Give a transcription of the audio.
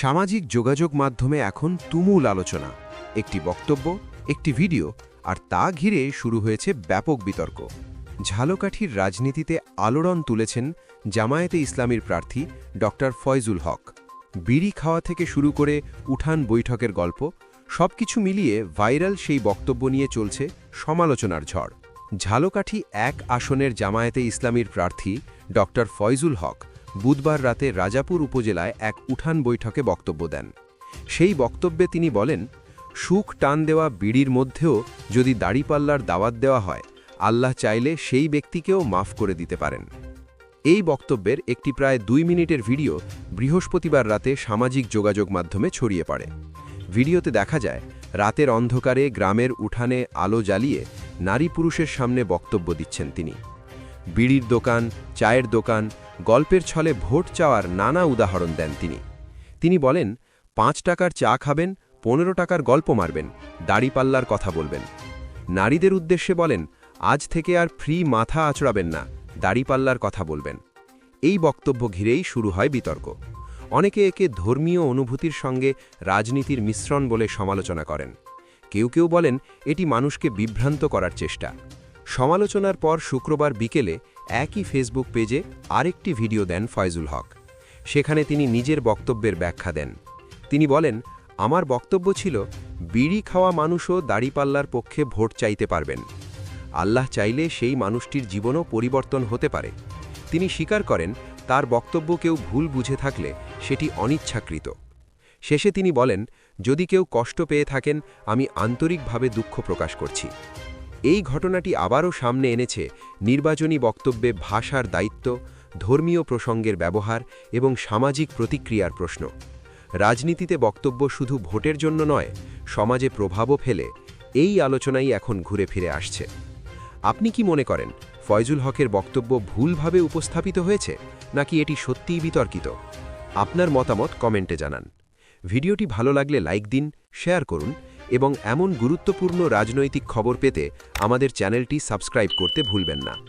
সামাজিক যোগাযোগ মাধ্যমে এখন তুমুল আলোচনা, একটি বক্তব্য, একটি ভিডিও, আর তা ঘিরে শুরু হয়েছে ব্যাপক বিতর্ক। ঝালকাঠির রাজনীতিতে আলোড়ন তুলেছেন জামায়াতে ইসলামীর প্রার্থী ডক্টর ফয়জুল হক। বিড়ি খাওয়া থেকে শুরু করে উঠান বৈঠকের গল্প, সবকিছু মিলিয়ে ভাইরাল সেই বক্তব্য নিয়ে চলছে সমালোচনার ঝড়। ঝালকাঠি ১ আসনের জামায়াতে ইসলামীর প্রার্থী ডক্টর ফয়জুল হক বুধবার রাতে রাজাপুর উপজেলায় এক উঠান বৈঠকে বক্তব্য দেন। সেই বক্তব্যে তিনি বলেন, সুখ টান দেওয়া বিড়ির মধ্যেও যদি দাড়িপাল্লার দাওয়াত দেওয়া হয়, আল্লাহ চাইলে সেই ব্যক্তিকেও মাফ করে দিতে পারেন। এই বক্তব্যের একটি প্রায় ২ মিনিটের ভিডিও বৃহস্পতিবার রাতে সামাজিক যোগাযোগ মাধ্যমে ছড়িয়ে পড়ে। ভিডিওতে দেখা যায় রাতের অন্ধকারে গ্রামের উঠানে আলো জ্বালিয়ে নারী পুরুষের সামনে বক্তব্য দিচ্ছেন তিনি। বিড়ির দোকান, চায়ের দোকান, গল্পের ছলে ভোট চাওয়ার নানা উদাহরণ দেন তিনি বলেন, ৫ টাকার চা খাবেন, ১৫ টাকার গল্প মারবেন, দাড়িপাল্লার কথা বলবেন। নারীদের উদ্দেশ্যে বলেন, আজ থেকে আর ফ্রি মাথা আঁচড়াবেন না, দাড়িপাল্লার কথা বলবেন। এই বক্তব্য ঘিরেই শুরু হয় বিতর্ক। অনেকে একে ধর্মীয় অনুভূতির সঙ্গে রাজনীতির মিশ্রণ বলে সমালোচনা করেন। কেউ কেউ বলেন এটি মানুষকে বিভ্রান্ত করার চেষ্টা। সমালোচনার পর শুক্রবার বিকেলে একই ফেসবুক পেজে আরেকটি ভিডিও দেন ফয়জুল হক। সেখানে তিনি নিজের বক্তব্যের ব্যাখ্যা দেন। তিনি বলেন, আমার বক্তব্য ছিল, বিড়ি খাওয়া মানুষও দাড়িপাল্লার পক্ষে ভোট চাইতে পারবেন। আল্লাহ চাইলে সেই মানুষটির জীবনও পরিবর্তন হতে পারে। তিনি স্বীকার করেন, তার বক্তব্য কেউ ভুল বুঝে থাকলে সেটি অনিচ্ছাকৃত। শেষে তিনি বলেন, যদি কেউ কষ্ট পেয়ে থাকেন, আমি আন্তরিকভাবে দুঃখ প্রকাশ করছি। এই ঘটনাটি আবারও সামনে এনেছে নির্বাচনী বক্তব্যে ভাষার দায়িত্ব, ধর্মীয় প্রসঙ্গের ব্যবহার এবং সামাজিক প্রতিক্রিয়ার প্রশ্ন। রাজনীতিতে বক্তব্য শুধু ভোটের জন্য নয়, সমাজে প্রভাবও ফেলে। এই আলোচনাই এখন ঘুরে ফিরে আসছে। আপনি কি মনে করেন, ফয়জুল হকের বক্তব্য ভুলভাবে উপস্থাপিত হয়েছে, নাকি এটি সত্যিই বিতর্কিত? আপনার মতামত কমেন্টে জানান। ভিডিওটি ভালো লাগলে লাইক দিন, শেয়ার করুন এবং এমন গুরুত্বপূর্ণ রাজনৈতিক খবর পেতে আমাদের চ্যানেলটি সাবস্ক্রাইব করতে ভুলবেন না।